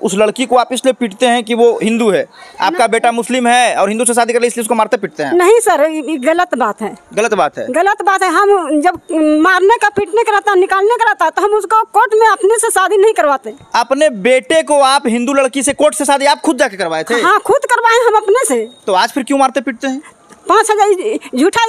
उस लड़की को आप इसलिए पीटते हैं कि वो हिंदू है, आपका बेटा मुस्लिम है और हिंदू से शादी कर ली इसलिए उसको मारते पीटते हैं? नहीं सर, ये गलत बात है। गलत बात है? गलत बात है। हम जब मारने का, पीटने का रहता, निकालने का रहता, तो हम उसको कोर्ट में अपने से शादी नहीं करवाते। अपने बेटे को आप हिंदू लड़की से कोर्ट से शादी आप खुद जाके करवाए थे? हाँ, खुद करवाए हम अपने से। तो आज फिर क्यों मारते पीटते हैं? 5,000 झूठा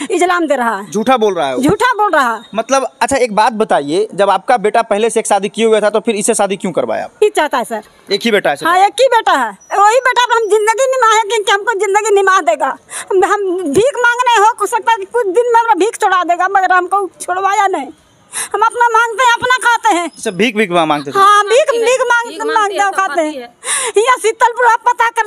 इल्जाम दे रहा है। झूठा बोल रहा है? झूठा बोल रहा है। मतलब अच्छा एक बात बताइए, जब आपका बेटा पहले से एक शादी किए हुए था तो फिर इससे शादी क्यों करवाया आप? चाहता है सर। एक ही बेटा है? हाँ, एक ही बेटा है। वही बेटा हम जिंदगी निभाए कि हमको जिंदगी निभा देगा। हम भीख मांगने हो सकता है कि कुछ दिन में हमरा भीख छोड़ा देगा, मगर हमको छोड़वाया नहीं। हम अपना मांगते हैं, अपना खाते हैं। सब भीख मांगते थे? हाँ, भीख मांगते खाते हैं। या शीतलपुरा पता कर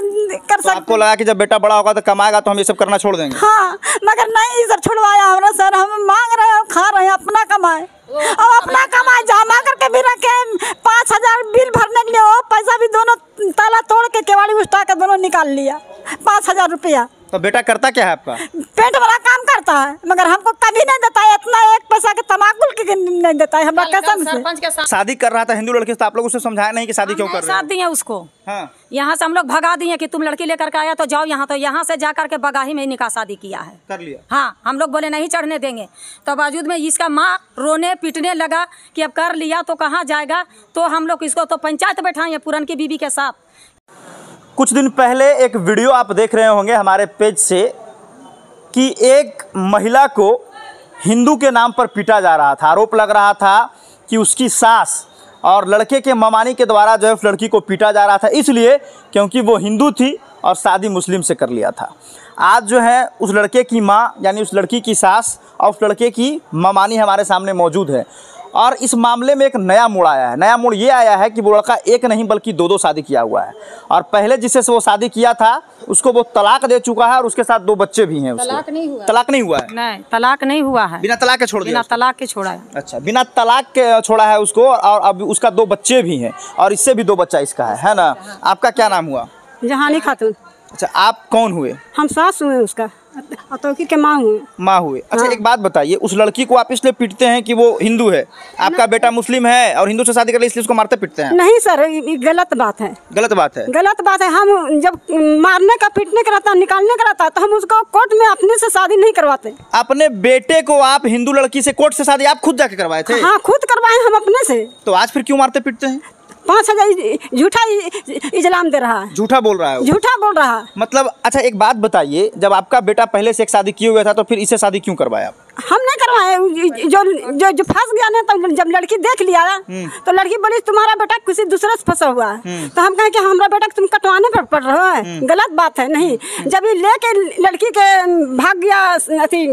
सकते। आपको लगा कि जब बेटा बड़ा होगा तो कमाएगा तो हम ये सब करना छोड़ देंगे? हाँ, मगर नहीं सर, छुड़वाया हमरा सर। हम मांग रहे हैं, खा रहे हैं, अपना कमाए और अपना कमाए जमा करके भी रखे। 5,000 बिल भरने के लिए वो पैसा भी दोनों ताला तोड़ के केवाड़ी उठा के दोनों निकाल लिया। 5,000 रुपया। तो बेटा करता क्या है आपका? पेट वाला काम करता है, मगर हमको कभी नहीं देता है। इतना एक पैसा के तमाकुल के नहीं देता है। हमारा कसम से शादी कर रहा था हिंदू लड़के से, तो आप लोग उसे समझाया नहीं कि शादी क्यों कर रहे हैं? साथ दिए उसको। हाँ। यहाँ से हम लोग भगा दिए कि तुम लड़की लेकर के आया तो जाओ यहाँ, तो यहाँ से जा करके बगाही में निकाह शादी किया है। कर लिया? हाँ, हम लोग बोले नहीं चढ़ने देंगे, तो बावजूद में इसका माँ रोने पीटने लगा कि अब कर लिया तो कहाँ जाएगा। तो हम लोग इसको तो पंचायत बैठाए पुरन की बीबी के साथ। कुछ दिन पहले एक वीडियो आप देख रहे होंगे हमारे पेज से कि एक महिला को हिंदू के नाम पर पीटा जा रहा था। आरोप लग रहा था कि उसकी सास और लड़के के ममानी के द्वारा जो है उस लड़की को पीटा जा रहा था, इसलिए क्योंकि वो हिंदू थी और शादी मुस्लिम से कर लिया था। आज जो है उस लड़के की माँ यानी उस लड़की की सास और उस लड़के की ममानी हमारे सामने मौजूद है और इस मामले में एक नया मोड़ आया है। नया मोड़ ये आया है कि वो लड़का एक नहीं बल्कि दो शादी किया हुआ है और पहले जिससे वो शादी किया था उसको वो तलाक दे चुका है और उसके साथ 2 बच्चे भी हैं उसके। तलाक नहीं हुआ? तलाक नहीं हुआ है? नहीं, तलाक नहीं हुआ है। बिना तलाक के छोड़ दिया? बिना तलाक के छोड़ा है। अच्छा, बिना तलाक के छोड़ा है उसको और अब उसका 2 बच्चे भी हैं और इससे भी 2 बच्चा इसका है ना? आपका क्या नाम हुआ? जहानी खातून। अच्छा, आप कौन हुए? हम सास हुए उसका, तौकीर के माँ हुए। माँ हुए। अच्छा हाँ। एक बात बताइए, उस लड़की को आप इसलिए पीटते हैं कि वो हिंदू है, आपका बेटा मुस्लिम है और हिंदू से शादी कर ली इसलिए उसको मारते पीटते हैं? नहीं सर, ये गलत बात है। गलत बात है? गलत बात है। हम जब मारने का, पीटने का रहता, निकालने का रहता, तो हम उसको कोर्ट में अपने से शादी नहीं करवाते। अपने बेटे को आप हिंदू लड़की से कोर्ट से शादी आप खुद जाके करवाए थे? हाँ, खुद करवाए हम अपने से। तो आज फिर क्यों मारते पीटते हैं? 5,000 झूठा इल्जाम दे रहा है। झूठा बोल रहा है? झूठा बोल रहा है। मतलब अच्छा एक बात बताइए, जब आपका बेटा पहले से एक शादी किए हुए था तो फिर इससे शादी क्यों करवाया? हम नहीं करवाए। जो फंस गया ना, तो जब लड़की देख लिया तो लड़की बोली तुम्हारा बेटा किसी दूसरे से फंसा हुआ है। तो हम कहें कि हमारा बेटा तुम कटवाने पर पड़ रहे हो। गलत बात है। नहीं, जब ये लेके लड़की के भाग गया अथी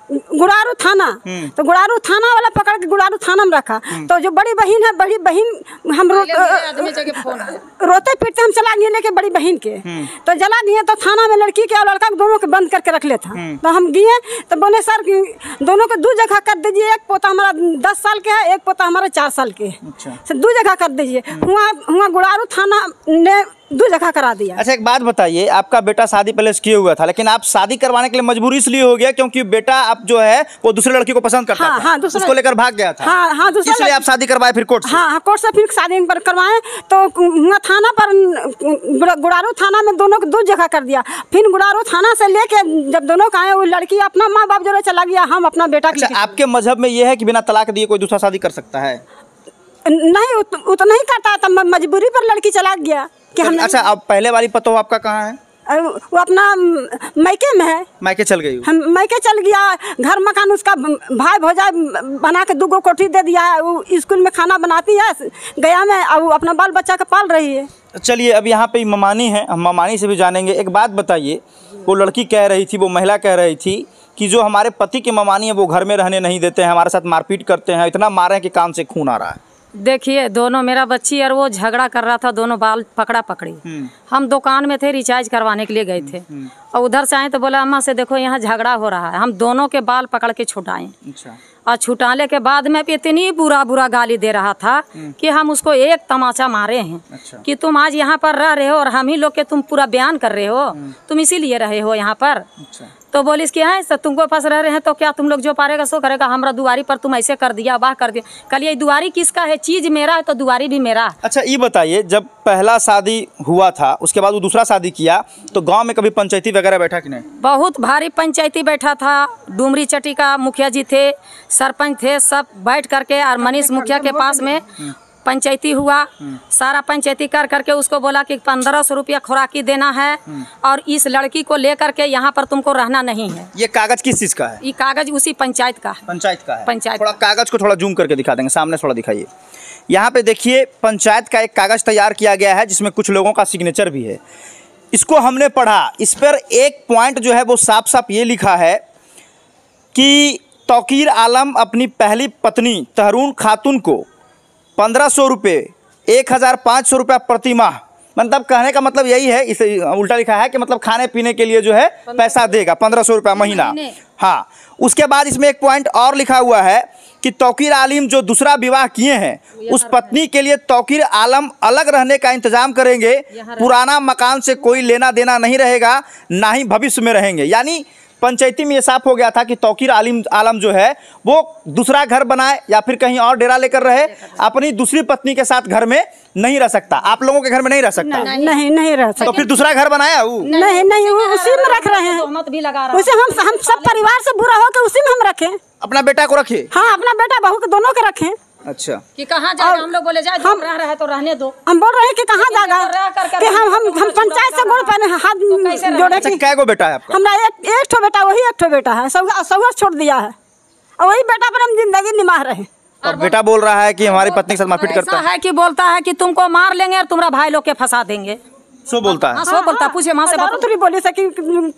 गुड़ारू थाना, तो गुड़ारू थाना वाला पकड़ के गुड़ारू थाना में रखा। तो जो बड़ी बहन है, बड़ी बहन हम रोते पीटते हम चला गए लेके बड़ी बहन के। तो जला दिए तो थाना में लड़की के और लड़का दोनों को बंद करके रख लेता। तो हम गए तो बोले सर दोनों को 2 जगह कर दीजिए। एक पोता हमारा 10 साल के है, एक पोता हमारा 4 साल के। अच्छा। 2 जगह कर दीजिए। हुआ गुड़ारू थाना ने 2 जगह करा दिया। अच्छा एक बात बताइए, आपका बेटा शादी पहले से किए हुआ था लेकिन आप शादी करवाने के लिए मजबूर इसलिए हो गया क्योंकि बेटा आप जो है वो दूसरे लड़की को पसंद करता था। हाँ, उसको लेकर भाग गया था। हाँ, इसलिए आप शादी करवाए फिर कोर्ट से? हाँ, कोर्ट से फिर शादी पर करवाए। तो हुआ थाना पर, गुड़ारू थाना में दोनों को 2 जगह कर दिया। फिर गुड़ारू थाना से लेके जब दोनों का आए, वो लड़की अपना माँ बाप जो चला गया, हम अपना बेटा। अच्छा, आपके मजहब में ये है कि बिना तलाक दिए कोई दूसरा शादी कर सकता है? नहीं, वो तो नहीं करता था, मजबूरी पर लड़की चला गया कि हम। अच्छा, अब पहले वाली पतो आपका कहाँ है? वो अपना मैके में है। मैके चल गई? हम मैके चल गया। घर मकान उसका भाई भौजाई बना के 2 कोठी दे दिया है। वो स्कूल में खाना बनाती है गया में, और वो अपना बाल बच्चा का पाल रही है। चलिए अब यहाँ पे ममानी है, हम ममानी से भी जानेंगे। एक बात बताइए, वो लड़की कह रही थी, वो महिला कह रही थी कि जो हमारे पति के ममानी है वो घर में रहने नहीं देते हैं, हमारे साथ मारपीट करते हैं, इतना मारे हैं कि कान से खून आ रहा है। देखिए, दोनों मेरा बच्ची और वो झगड़ा कर रहा था, दोनों बाल पकड़ा पकड़ी। हम दुकान में थे, रिचार्ज करवाने के लिए गए थे और उधर से आए तो बोला अम्मा से देखो यहाँ झगड़ा हो रहा है। हम दोनों के बाल पकड़ के छुटाए। अच्छा। और छुटाने के बाद में इतनी बुरा गाली दे रहा था कि हम उसको एक तमाचा मारे हैं। अच्छा। कि तुम आज यहाँ पर रह रहे हो और हम ही लोग के तुम पूरा बयान कर रहे हो, तुम इसीलिए रहे हो यहाँ पर। अच्छा। तो बोलिस कि है सर तुमको पास रह रहे हैं तो क्या तुम लोग जो पारेगा सो करेगा, हमारा दुआरी पर तुम ऐसे कर दिया, वाह कर दिया। कल ये दुआरी किसका है? चीज मेरा है तो दुआरी भी मेरा। अच्छा ये बताइए, जब पहला शादी हुआ था उसके बाद वो दूसरा शादी किया तो गांव में कभी पंचायती वगैरह बैठा कि नहीं? बहुत भारी पंचायती बैठा था। डुमरी चट्टी का मुखिया जी थे, सरपंच थे, सब बैठ करके और मनीष मुखिया के पास में पंचायती हुआ। सारा पंचायती कर करके उसको बोला कि 1500 रुपया खुराकी देना है और इस लड़की को लेकर के यहाँ पर तुमको रहना नहीं है। ये कागज किस चीज का है? ये कागज उसी पंचायत का है। पंचायत का है। पंचायत। थोड़ा कागज को थोड़ा जूम करके दिखा देंगे, सामने थोड़ा दिखाइए। यहाँ पे देखिए पंचायत का एक कागज तैयार किया गया है जिसमें कुछ लोगों का सिग्नेचर भी है। इसको हमने पढ़ा, इस पर एक पॉइंट जो है वो साफ साफ ये लिखा है कि तौकीर आलम अपनी पहली पत्नी तहरून खातून को 1500 रुपये 1500 रुपया प्रति माह, मतलब कहने का मतलब यही है, इसे उल्टा लिखा है कि मतलब खाने पीने के लिए जो है पैसा देगा 1500 रुपया महीना। हाँ, उसके बाद इसमें एक पॉइंट और लिखा हुआ है कि तौकीर आलिम जो दूसरा विवाह किए हैं उस पत्नी के लिए तौकीर आलम अलग रहने का इंतजाम करेंगे। पुराना मकान से कोई लेना देना नहीं रहेगा, ना ही भविष्य में रहेंगे। यानी पंचायती में ये साफ हो गया था कि तौकीर आलम जो है वो दूसरा घर बनाए या फिर कहीं और डेरा लेकर रहे, अपनी दूसरी पत्नी के साथ घर में नहीं रह सकता। आप लोगों के घर में नहीं रह सकता? नहीं रह सकता। तो फिर दूसरा घर बनाया वो? नहीं उसी में रख रहे हैं। उसे हम सब परिवार से बुरा हो के उसी में हम रखें। अपना बेटा को रखे? हाँ, अपना बेटा बहू के दोनों के रखें। अच्छा। कि कहाँ जाएगा? हम लोग बोले जाए, हम रह रहे हैं तो रहने दो। हम बोल रहे हैं कि कहाँ जाएगा, कि हम पंचायत से बोल पाए हाथ जोड़े। अच्छा, क्या को बेटा है आपका? हमारा एक ठो बेटा, वही एक ठो बेटा है, सब छोड़ दिया है और वही बेटा पर हम जिंदगी निभा रहे हैं। और बेटा बोल रहा है कि हमारी पत्नी के साथ मारपीट करता है कि बोलता है कि तुमको मार लेंगे और तुम्हारा भाई लोग के फंसा देंगे। सो बोलता है? सो बोलता है। पूछे माँ से थोड़ी बोली से कि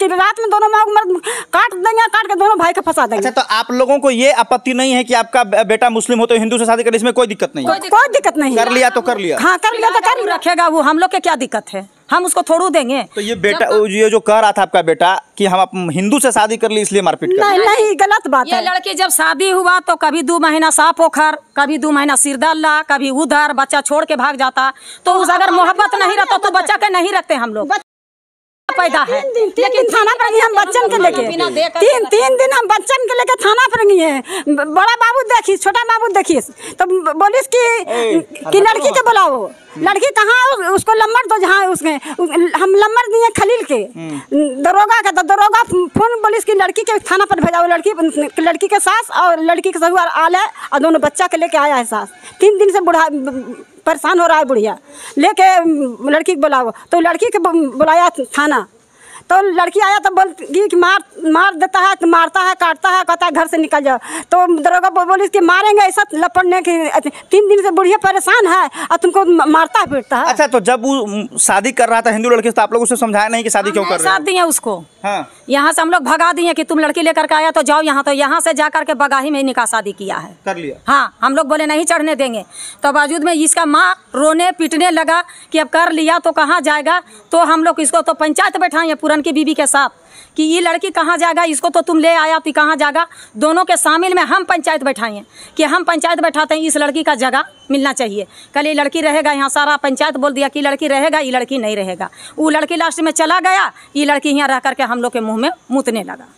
रात में दोनों मर्द काट देंगे, काट के दोनों भाई को फंसा देंगे। अच्छा, तो आप लोगों को ये आपत्ति नहीं है कि आपका बेटा मुस्लिम हो तो हिंदू से शादी करे, इसमें कोई दिक्कत नहीं है? कोई दिक्कत नहीं। कर लिया तो कर लिया। हाँ, कर लिया तो कर रखेगा वो, हम लोग के क्या दिक्कत है, हम उसको थोड़ू देंगे। तो ये बेटा ये जो कह रहा था आपका बेटा कि हम हिंदू से शादी कर ली इसलिए मारपीट कर? नहीं, गलत बात है। ये लड़की जब शादी हुआ तो कभी 2 महीना साफ पोखर, कभी 2 महीना सिरदल्ला, कभी उधर, बच्चा छोड़ के भाग जाता। तो उस अगर मोहब्बत नहीं रहता तो बच्चा के नहीं रखते हम लोग। पैदा है लेकिन थाना पर हम बच्चन के लेके तीन दिन हम बच्चन के लेके थाना पर गए। बड़ा बाबू देखी, छोटा बाबू देखी, तो बोलिस कि लड़की के बुलाओ। लड़की कहाँ, उसको नंबर दो जहाँ उसके हम नंबर दिए खलील के दरोगा का, तो दरोगा फोन बोलिस कि लड़की के थाना पर भेजाओ। लड़की के सास और लड़की के ससुर आले और दोनों बच्चा के लेके आया है सास। 3 दिन से बुढ़ा परेशान हो रहा है बुढ़िया, लेके लड़की को बुलाओ। तो लड़की के बुलाया थाना, तो लड़की आया तो बोलती कि मार देता है, मारता है, काटता है, कहता है घर से निकल जाओ। तो दरोगा बोली कि मारेंगे ऐसा लपटने की, 3 दिन से बुढ़िया परेशान है और तुमको मारता पीटता है। अच्छा, तो जब वो शादी कर रहा था हिंदू लड़के से तो आप लोग उसे समझाया नहीं कि शादी क्यों कर रहे हैं? साथ दिए उसको। हाँ। यहाँ से हम लोग भगा दिए कि तुम लड़की लेकर के आया तो जाओ यहाँ, तो यहाँ से जा करके बगाही में निकाह शादी किया है, कर लिया। हाँ, हम लोग बोले नहीं चढ़ने देंगे। तो बावजूद में इसका माँ रोने पीटने लगा कि अब कर लिया तो कहाँ जाएगा। तो हम लोग इसको तो पंचायत बैठाए पुरन की बीबी के साथ कि ये लड़की कहाँ जाएगा, इसको तो तुम ले आया तो कहाँ जाएगा। दोनों के शामिल में हम पंचायत बैठाएं कि हम पंचायत बैठाते हैं, इस लड़की का जगह मिलना चाहिए। कल ये लड़की रहेगा यहाँ, सारा पंचायत बोल दिया कि लड़की रहेगा, ये लड़की नहीं रहेगा। वो लड़की लास्ट में चला गया, ये लड़की यहाँ रह करके हम लोग के मुँह में मूतने लगा।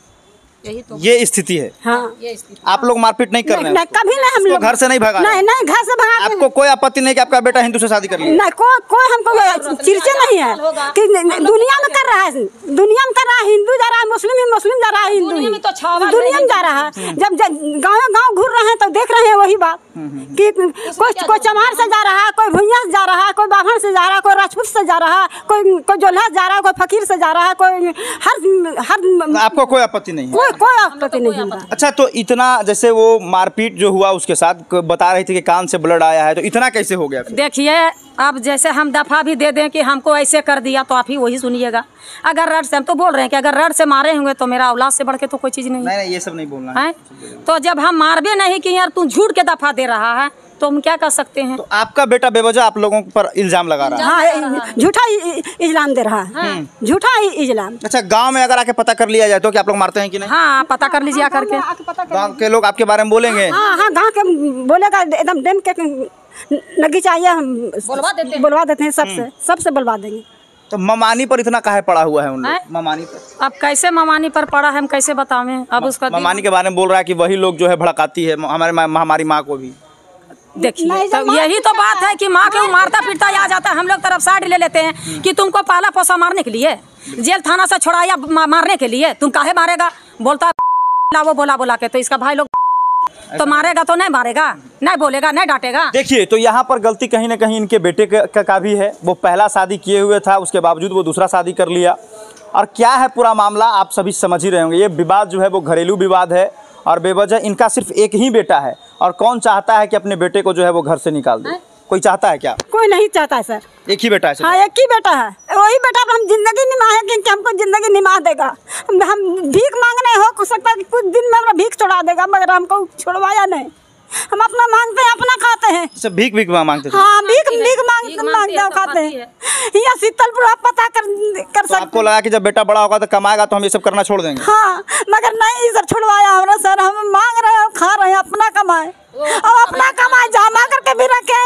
यही तो ये स्थिति है। हाँ, ये स्थिति। आप लोग मारपीट नहीं कर रहे हैं? कभी नहीं, हम लोग घर से नहीं भगा? नहीं, घर से भगा। आपको कोई आपत्ति नहीं कि आपका बेटा हिंदू से शादी कर लिया? नहीं, कोई हमको चिरचे नहीं है कि दुनिया में कर रहा है, दुनिया में कर रहा है। हिंदू जा रहा है, मुस्लिम जा रहा है, हिंदू दुनिया में जा रहा है। जब गाँव घूर रहे हैं तो देख रहे हैं वही बात कि कोई चमार से जा रहा है, कोई भुइयां से जा रहा है, कोई बाभन से जा रहा है, कोई राजपूत से जा रहा है, कोई जोल्हा जा रहा है, कोई फकीर से जा रहा है, कोई हर। आपको कोई आपत्ति नहीं है? कोई आपत्ति नहीं है। अच्छा, तो इतना जैसे वो मारपीट जो हुआ उसके साथ बता रही थी कि कान से ब्लड आया है, तो इतना कैसे हो गया? देखिए, अब जैसे हम दफा भी दे दें कि हमको ऐसे कर दिया तो आप ही वही सुनिएगा। अगर रड से, हम तो बोल रहे हैं कि अगर रड से मारे होंगे तो मेरा औलाद से बढ़ के तो कोई चीज़ नहीं। नहीं, ये सब नहीं बोलना है। तो जब हम मारबे नहीं कि यार तू झूठ के दफा दे रहा है तो हम क्या कर सकते हैं। तो आपका बेटा बेवजह आप लोगों पर इल्जाम लगा रहा है। हाँ, झूठा इल्जाम दे रहा है, झूठा इल्जाम। अच्छा, गांव में अगर आके पता कर लिया जाए तो क्या आप लोग मारते हैं कि नहीं? हाँ, पता कर लीजिए करके। गांव के लोग आपके बारे में बोलेंगे? हाँ हाँ, गाँव के बोलेगा एकदम डेम के लगी चाहिए, हम बुलवा देते हैं, सबसे बुलवा देंगे। तो ममानी पर इतना काहे पड़ा हुआ है उन लोग? ममानी पर अब कैसे ममानी पर पड़ा है, हम कैसे बतावें। अब उसका ममानी के बारे में बोल रहा है कि वही लोग जो है भड़काती है हमारी माँ को भी। देखिए, तो यही तो बात है कि माँ के मारता पीटता आ जाता है, हम लोग तरफ साइड ले लेते हैं कि तुमको पाला पोसा मारने के लिए, जेल थाना से छुड़ाया मारने के लिए, तुम काहे मारेगा, बोलता वो बोला के, तो इसका भाई लोग तो मारेगा तो नहीं मारेगा, नहीं बोलेगा, नहीं डांटेगा। देखिए, तो यहाँ पर गलती कहीं ना कहीं इनके बेटे का भी है। वो पहला शादी किए हुए था, उसके बावजूद वो दूसरा शादी कर लिया। और क्या है पूरा मामला आप सभी समझ ही रहे होंगे। ये विवाद जो है वो घरेलू विवाद है और बेवजह इनका सिर्फ एक ही बेटा है। और कौन चाहता है कि अपने बेटे को जो है वो घर से निकाल दे? कोई चाहता है क्या? कोई नहीं चाहता है सर। एक ही बेटा है सर? हाँ, एक ही बेटा है, वही बेटा हम जिंदगी निभाएंगे कि हमको जिंदगी निभा देगा। हम भीख मांगने हो सकता है कि कुछ दिन में हमरा भीख छोड़ा देगा, मगर हमको छुड़वाया नहीं। हम अपना मांगते हैं, अपना खाते हैं। सब भीख मांगते थे? हाँ, भीख मांगते खाते हैं। यहाँ शीतलपुर आप पता कर सकते। आपको लगा कि जब बेटा बड़ा होगा तो कमाएगा तो हम ये सब करना छोड़ देंगे? हाँ, मगर नहीं सर, छुड़वाया हमरा सर। हम मांग रहे हैं, खा रहे हैं, अपना कमाए और अपना कमाए जमा करके भी रखे।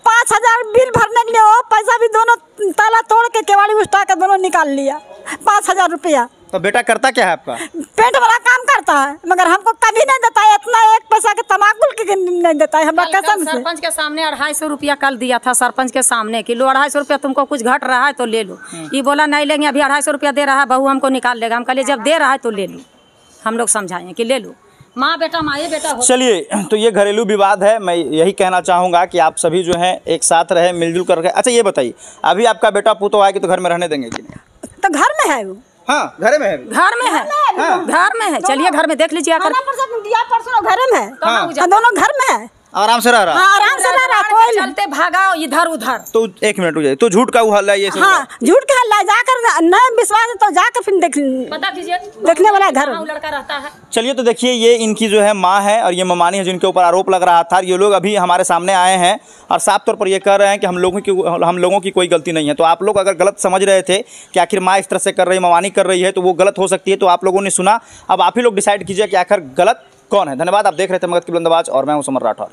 5,000 बिल भरने के लिए वो पैसा भी दोनों ताला तोड़ के केवाड़ी उठा के दोनों निकाल लिया, 5,000 रुपया। तो बेटा करता क्या है आपका? पेट वाला काम करता है, मगर हमको कभी नहीं देता है इतना, एक पैसा के तमाकुल के नहीं देता है। हमारा कसम से सरपंच के सामने 250 रुपया कल दिया था, सरपंच के सामने कि लो 250 रुपया तुमको कुछ घट रहा है तो ले लो। ये बोला नहीं लेंगे, अभी 250 रुपया दे रहा है, बहू हमको निकाल लेगा। हम कहिए जब दे रहा है तो ले लो। हम लोग समझाएं कि ले लो, माँ बेटा माँ बेटा हो। चलिए, तो ये घरेलू विवाद है। मैं यही कहना चाहूँगा कि आप सभी जो हैं एक साथ रहे, मिलजुल कर रहे। अच्छा, ये बताइए, अभी आपका बेटा पुतो आएगी तो घर में रहने देंगे कि नहीं? तो घर में है वो। हाँ, घर में है। घर में है, घर में है। चलिए घर में देख लीजिए आकर। परसों घर में है, हाँ, दोनों घर में है, आराम से रह रहा। हाँ, आराम से रह रहा। कोई चलते भागा इधर उधर। तो एक मिनट हो जाए, तो झूठ का वो हल्ला ये सब? हाँ, झूठ का हल्ला। जाकर नहीं विश्वास है तो जाकर फिर पता कीजिए, देखने वाला घर लड़का रहता है। चलिए, तो देखिए, ये इनकी जो है माँ है और ये ममानी है जिनके ऊपर आरोप लग रहा था। ये लोग अभी हमारे सामने आए हैं और साफ तौर पर ये कह रहे हैं कि हम लोगों की कोई गलती नहीं है। तो आप लोग अगर गलत समझ रहे थे कि आखिर माँ इस तरह से कर रही है, ममानी कर रही है, तो वो गलत हो सकती है। तो आप लोगों ने सुना, अब आप ही लोग डिसाइड कीजिए कि आखिर गलत कौन है। धन्यवाद। आप देख रहे थे मगध की बुलंदबाज और मैं हूं समर राठौर।